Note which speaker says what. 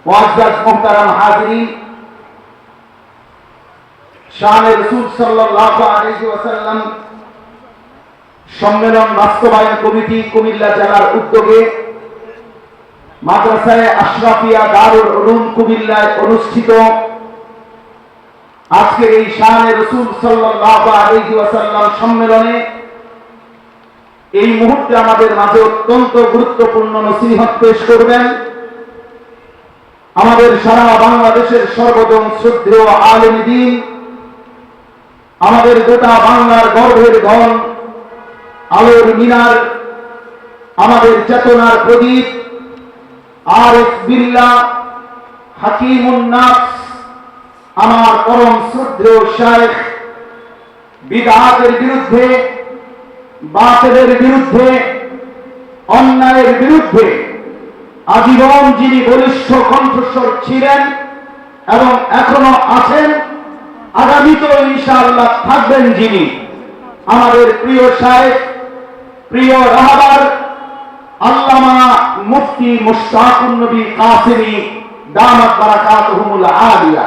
Speaker 1: মুআজ্জাজ মুহতারাম হাজিরিন, শানে রাসূল সাল্লাল্লাহু আলাইহি ওয়াসাল্লাম সম্মেলন বাস্তবায়ন কমিটি কুমিল্লা জেলার উদ্যোগে মাদ্রাসায়ে আশরাফিয়া দারুল উলুম কুমিল্লায় অনুষ্ঠিত আজকের এই শানে রাসূল সাল্লাল্লাহু আলাইহি ওয়াসাল্লাম সম্মেলনে এই মুহূর্তে আমাদের মাঝে অত্যন্ত গুরুত্বপূর্ণ নসিহত পেশ করবেন আমাদের সারা বাংলাদেশের সর্বজন শ্রদ্ধেয় আলেম দ্বীন, আমাদের গোটা বাংলার গর্বের ধন, আলোর মিনার, আমাদের চেতনার প্রদীপ, আরিফ বিল্লাহ হাকিমুন নাফস, আমার পরম শ্রদ্ধেয় শাইখ, বিদআতের বিরুদ্ধে, বাতিলের বিরুদ্ধে, অন্যায়ের বিরুদ্ধে আজীবন যিনি বলিষ্ঠ কণ্ঠস্বর ছিলেন এবং এখনো আছেন, আগামীতেও ইনশাআল্লাহ থাকবেন যিনি, আমাদের প্রিয় শাইখ, প্রিয় রাহবার আল্লামা মুফতি মুশতাকুন নবী কাসেমী দামাত বারাকাতুহুমুল আলিয়া।